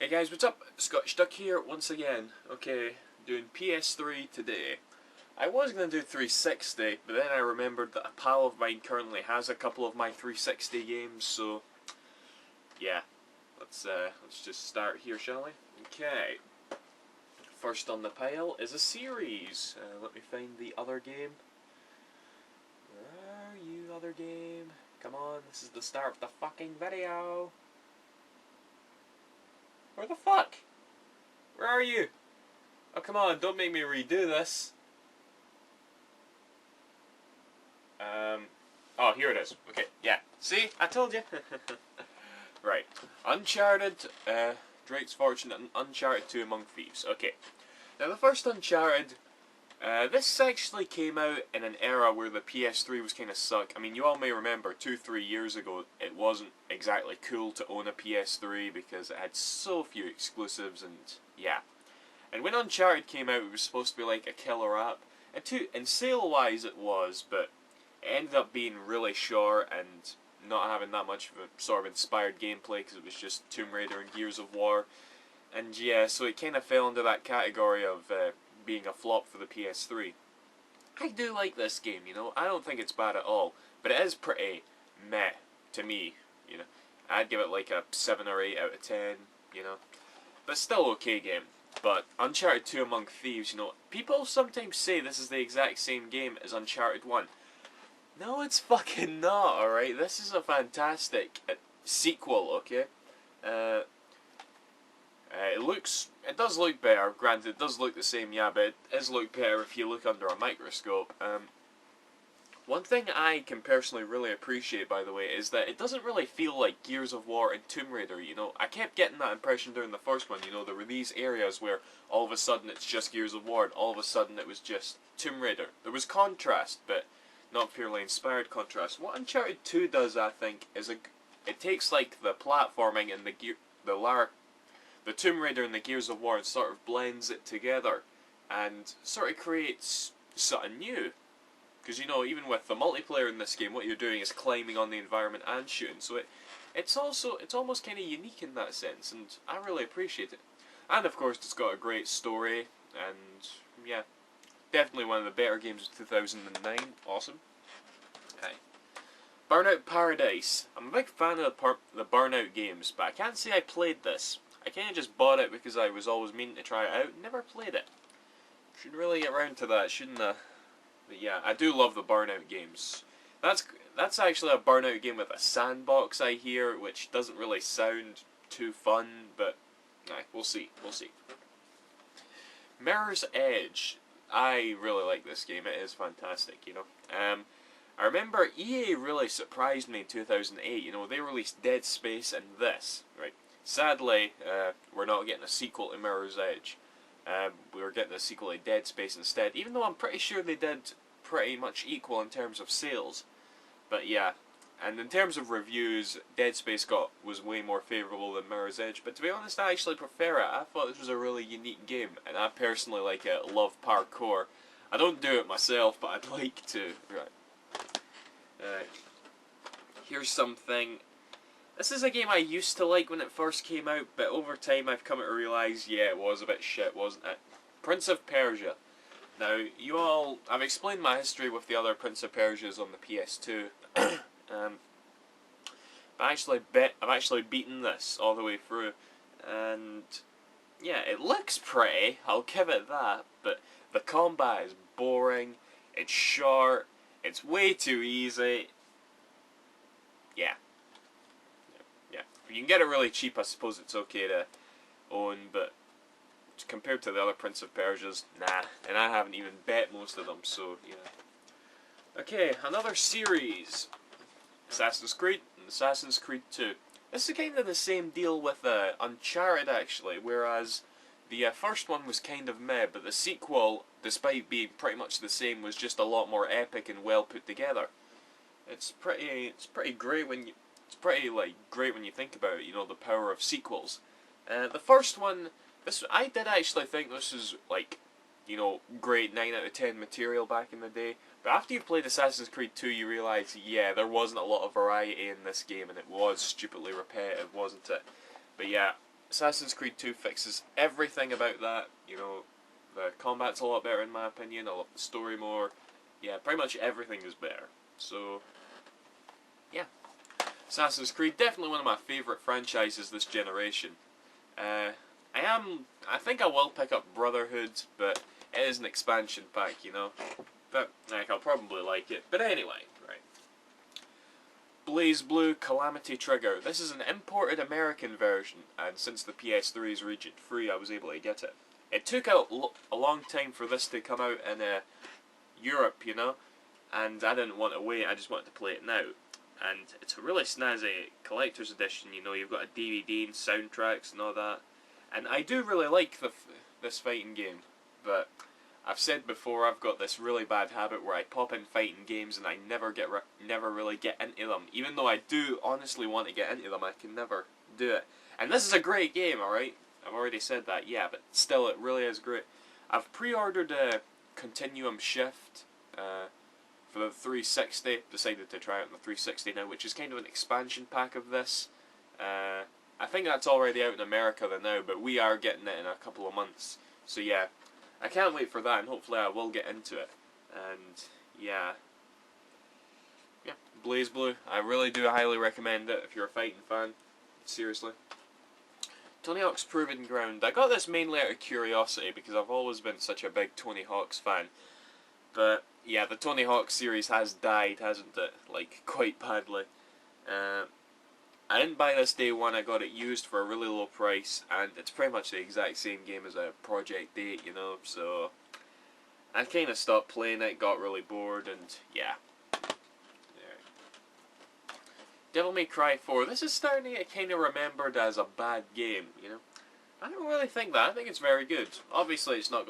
Hey guys, what's up? Scottish Duck here once again. Okay, doing PS3 today. I was going to do 360, but then I remembered that a pal of mine currently has a couple of my 360 games, so yeah, let's just start here, shall we? Okay, first on the pile is a series. Let me find the other game. Where are you, other game? Come on, this is the start of the fucking video. Where the fuck? Where are you? Oh, come on, don't make me redo this. Oh, here it is. Okay, yeah. See? I told you. Right. Uncharted, Drake's Fortune and Uncharted 2 Among Thieves. Okay. Now, the first Uncharted, this actually came out in an era where the PS3 was kind of suck. I mean, you all may remember 2-3 years ago, it wasn't exactly cool to own a PS3 because it had so few exclusives and yeah. And when Uncharted came out, it was supposed to be like a killer app. And sale-wise it was, but it ended up being really short and not having that much of a sort of inspired gameplay because it was just Tomb Raider and Gears of War. And yeah, so it kind of fell into that category of being a flop for the PS3. I do like this game, you know. I don't think it's bad at all, but it is pretty meh to me, you know. I'd give it like a 7 or 8 out of 10, you know. But still okay game. But Uncharted 2 Among Thieves, you know, people sometimes say this is the exact same game as Uncharted 1. No, it's fucking not, alright? This is a fantastic sequel, okay? It does look better, granted it does look the same, yeah, but it does look better if you look under a microscope. One thing I can personally really appreciate, by the way, is that it doesn't really feel like Gears of War and Tomb Raider, you know. I kept getting that impression during the first one, you know, there were these areas where all of a sudden it's just Gears of War and all of a sudden it was just Tomb Raider. There was contrast, but not purely inspired contrast. What Uncharted 2 does, I think, is it takes like the platforming and the Tomb Raider and the Gears of War and sort of blends it together and sort of creates something new. Because, you know, even with the multiplayer in this game, what you're doing is climbing on the environment and shooting. So it's almost kind of unique in that sense, and I really appreciate it. And of course, it's got a great story, and yeah, definitely one of the better games of 2009. Awesome. Okay. Burnout Paradise. I'm a big fan of the Burnout games, but I can't say I played this. I kind of just bought it because I was always meaning to try it out. Never played it. Should really get around to that, shouldn't I? But yeah, I do love the Burnout games. That's actually a Burnout game with a sandbox, I hear, which doesn't really sound too fun, but we'll see. We'll see. Mirror's Edge. I really like this game. It is fantastic, you know. I remember EA really surprised me in 2008. You know, they released Dead Space and this, right? Sadly, we're not getting a sequel to Mirror's Edge. We were getting a sequel to Dead Space instead, even though I'm pretty sure they did pretty much equal in terms of sales. But yeah, and in terms of reviews, Dead Space was way more favourable than Mirror's Edge, but to be honest, I actually prefer it. I thought this was a really unique game, and I personally like it, love parkour. I don't do it myself, but I'd like to. Right. Here's something. This is a game I used to like when it first came out, but over time I've come to realise, yeah, it was a bit shit, wasn't it? Prince of Persia. Now, I've explained my history with the other Prince of Persias on the PS2. I've actually beaten this all the way through, and yeah, it looks pretty, I'll give it that, but the combat is boring, it's short, it's way too easy. Yeah. If you can get it really cheap, I suppose it's okay to own, but compared to the other Prince of Persias, nah. And I haven't even bet most of them, so yeah. Okay, another series. Assassin's Creed and Assassin's Creed 2. This is kind of the same deal with Uncharted, actually, whereas the first one was kind of meh, but the sequel, despite being pretty much the same, was just a lot more epic and well put together. It's pretty great when you... It's pretty great when you think about it, you know, the power of sequels. The first one, I did actually think this was like, you know, great 9 out of 10 material back in the day. But after you've played Assassin's Creed 2, you realise, yeah, there wasn't a lot of variety in this game, and it was stupidly repetitive, wasn't it? But yeah, Assassin's Creed 2 fixes everything about that. You know, the combat's a lot better in my opinion. I love the story more. Yeah, pretty much everything is better. So, yeah. Assassin's Creed, definitely one of my favourite franchises this generation. I think I will pick up Brotherhood, but it is an expansion pack, you know. But, like, I'll probably like it. But anyway, right. BlazBlue Calamity Trigger. This is an imported American version, and since the PS3 is region free, I was able to get it. It took a long time for this to come out in Europe, you know, and I didn't want to wait, I just wanted to play it now. And it's a really snazzy collector's edition, you know, you've got a DVD and soundtracks and all that. And I do really like this fighting game, but I've said before, I've got this really bad habit where I pop in fighting games and I never really get into them. Even though I do honestly want to get into them, I can never do it. And this is a great game, alright? I've already said that, yeah, but still, it really is great. I've pre-ordered a Continuum Shift for the 360. Decided to try it on the 360 now, which is kind of an expansion pack of this. I think that's already out in America now, but we are getting it in a couple of months. So yeah, I can't wait for that, and hopefully I will get into it. And yeah, BlazBlue. I really do highly recommend it if you're a fighting fan. Seriously. Tony Hawk's Proving Ground. I got this mainly out of curiosity because I've always been such a big Tony Hawk's fan. But yeah, the Tony Hawk series has died, hasn't it? Like, quite badly. I didn't buy this day one, I got it used for a really low price, and it's pretty much the exact same game as a Project 8, you know, so I kind of stopped playing it, got really bored, and yeah. Devil May Cry 4, this is starting to get kind of remembered as a bad game, you know. I don't really think that. I think it's very good. Obviously, it's not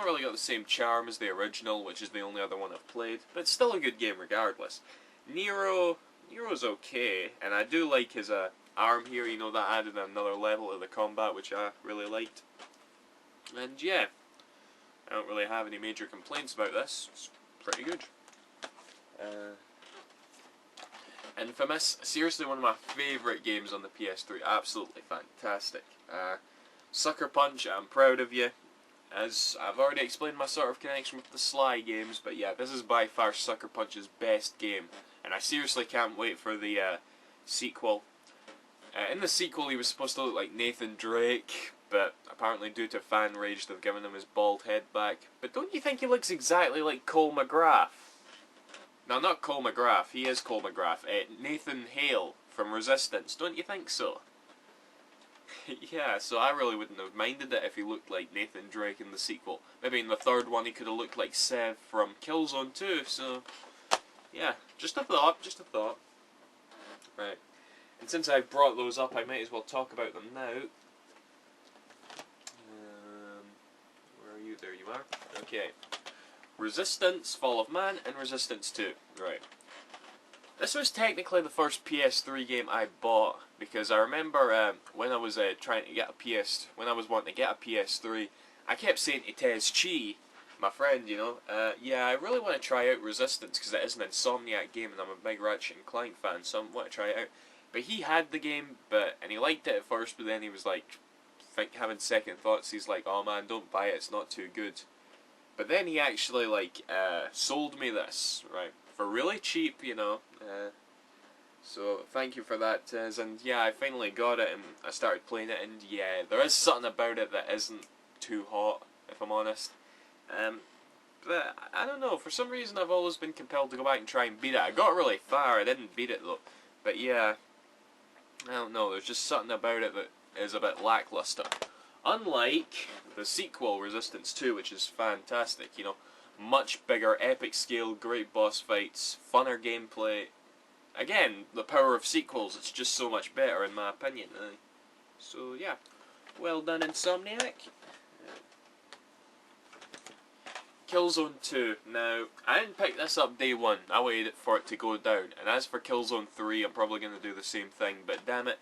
really got the same charm as the original, which is the only other one I've played, but it's still a good game regardless. Nero's okay, and I do like his arm here, you know, that added another level to the combat, which I really liked. And yeah, I don't really have any major complaints about this. It's pretty good. Infamous, seriously one of my favourite games on the PS3, absolutely fantastic. Sucker Punch, I'm proud of you. As I've already explained my sort of connection with the Sly games, but yeah, this is by far Sucker Punch's best game. And I seriously can't wait for the sequel. In the sequel, he was supposed to look like Nathan Drake, but apparently due to fan rage, they've given him his bald head back. But don't you think he looks exactly like Cole McGrath? No, not Cole McGrath, he is Cole McGrath. Nathan Hale from Resistance, don't you think so? Yeah, so I really wouldn't have minded it if he looked like Nathan Drake in the sequel. Maybe in the third one he could have looked like Sev from Killzone too, so yeah, just a thought, just a thought. Right, and since I brought those up, I might as well talk about them now. Where are you? There you are. Okay. Resistance, Fall of Man, and Resistance 2. Right. This was technically the first PS3 game I bought, because I remember when I was wanting to get a PS3, I kept saying to Tez Chi, my friend, you know, yeah, I really want to try out Resistance, because it is an Insomniac game, and I'm a big Ratchet & Clank fan, so I want to try it out. But he had the game, and he liked it at first, but then he was like, having second thoughts, he's like, oh man, don't buy it, it's not too good. But then he actually, like, sold me this, right, for really cheap, you know, so thank you for that, Tez, and yeah, I finally got it, and I started playing it, and yeah, there is something about it that isn't too hot, if I'm honest, but I don't know, for some reason I've always been compelled to go back and try and beat it. I got really far, I didn't beat it though, but yeah, I don't know, there's just something about it that is a bit lackluster. Unlike the sequel, Resistance 2, which is fantastic, you know, much bigger, epic scale, great boss fights, funner gameplay. Again, the power of sequels, it's just so much better in my opinion. So yeah, well done Insomniac. Killzone 2. Now, I didn't pick this up day one, I waited for it to go down. And as for Killzone 3, I'm probably going to do the same thing, but damn it.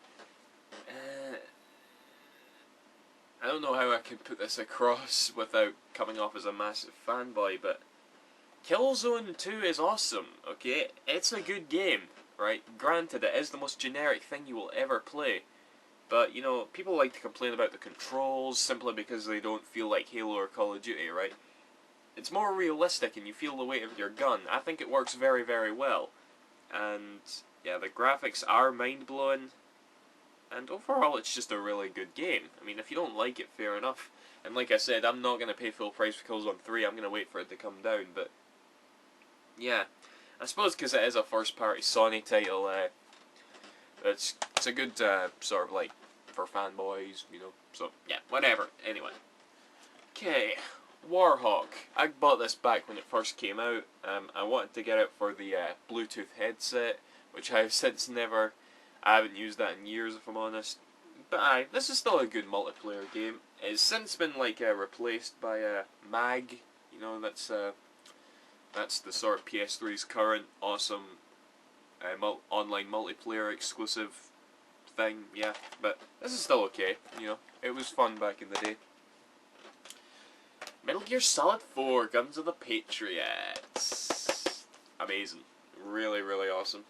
I don't know how I can put this across without coming off as a massive fanboy, but Killzone 2 is awesome, okay? It's a good game, right? Granted, it is the most generic thing you will ever play, But, you know, people like to complain about the controls simply because they don't feel like Halo or Call of Duty, right? It's more realistic and you feel the weight of your gun. I think it works very, very well. And, yeah, the graphics are mind-blowing. And overall, it's just a really good game. I mean, if you don't like it, fair enough. And like I said, I'm not going to pay full price for Killzone 3. I'm going to wait for it to come down. But, yeah. I suppose because it is a first-party Sony title, it's a good sort of like for fanboys, you know. So yeah, whatever. Anyway, okay, Warhawk. I bought this back when it first came out. I wanted to get it for the Bluetooth headset, which I've since never. I haven't used that in years, if I'm honest. But this is still a good multiplayer game. It's since been like replaced by Mag. You know, that's the sort of PS3's current awesome online multiplayer exclusive thing, yeah, but this is still okay, you know, it was fun back in the day. Metal Gear Solid 4, Guns of the Patriots. Amazing. Really, really awesome.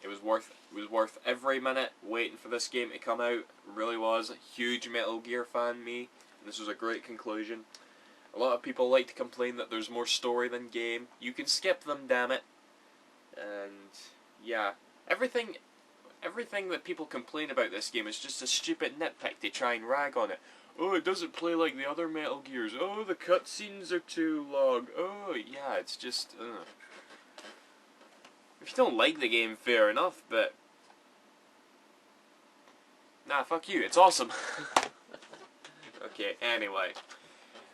It was worth every minute waiting for this game to come out. It really was. A huge Metal Gear fan, me, and this was a great conclusion. A lot of people like to complain that there's more story than game. You can skip them, damn it. And yeah, everything that people complain about this game is just a stupid nitpick to try and rag on it. Oh, it doesn't play like the other Metal Gears. Oh, the cutscenes are too long. Oh, yeah, it's just... If you don't like the game, fair enough, but... Nah, fuck you, it's awesome. Okay, anyway.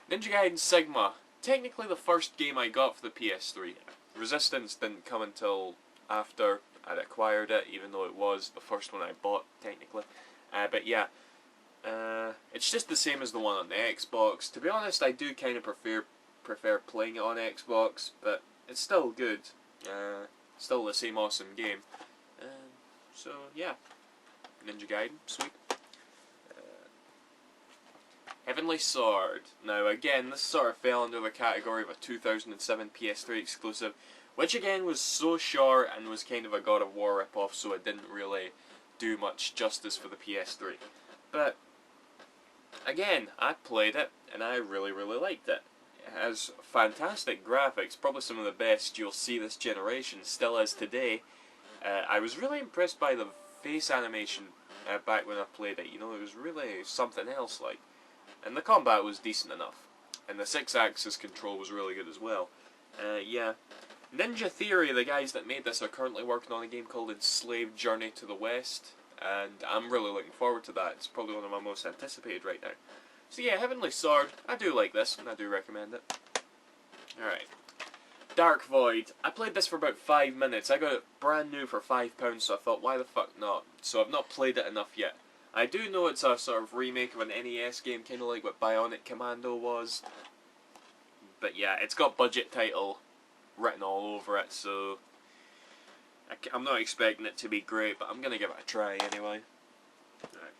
Ninja Gaiden Sigma. Technically the first game I got for the PS3. Resistance didn't come until after I'd acquired it, even though it was the first one I bought, technically. But yeah, it's just the same as the one on the Xbox. To be honest, I do kind of prefer playing it on Xbox, but it's still good. Still the same awesome game. So yeah, Ninja Gaiden, sweet. Heavenly Sword. Now again, this sort of fell under the category of a 2007 PS3 exclusive, which again was so short and was kind of a God of War ripoff, so it didn't really do much justice for the PS3. But again, I played it and I really, really liked it. It has fantastic graphics, probably some of the best you'll see this generation, still is today. I was really impressed by the face animation back when I played it. You know, it was really something else like. And the combat was decent enough. And the 6-axis control was really good as well. Yeah. Ninja Theory, the guys that made this, are currently working on a game called Enslaved Journey to the West. And I'm really looking forward to that. It's probably one of my most anticipated right now. So yeah, Heavenly Sword. I do like this, and I do recommend it. Alright. Dark Void. I played this for about 5 minutes. I got it brand new for £5, so I thought, why the fuck not? So I've not played it enough yet. I do know it's a sort of remake of an NES game, kind of like what Bionic Commando was. But yeah, it's got budget title written all over it, so I'm not expecting it to be great, but I'm going to give it a try anyway. Right.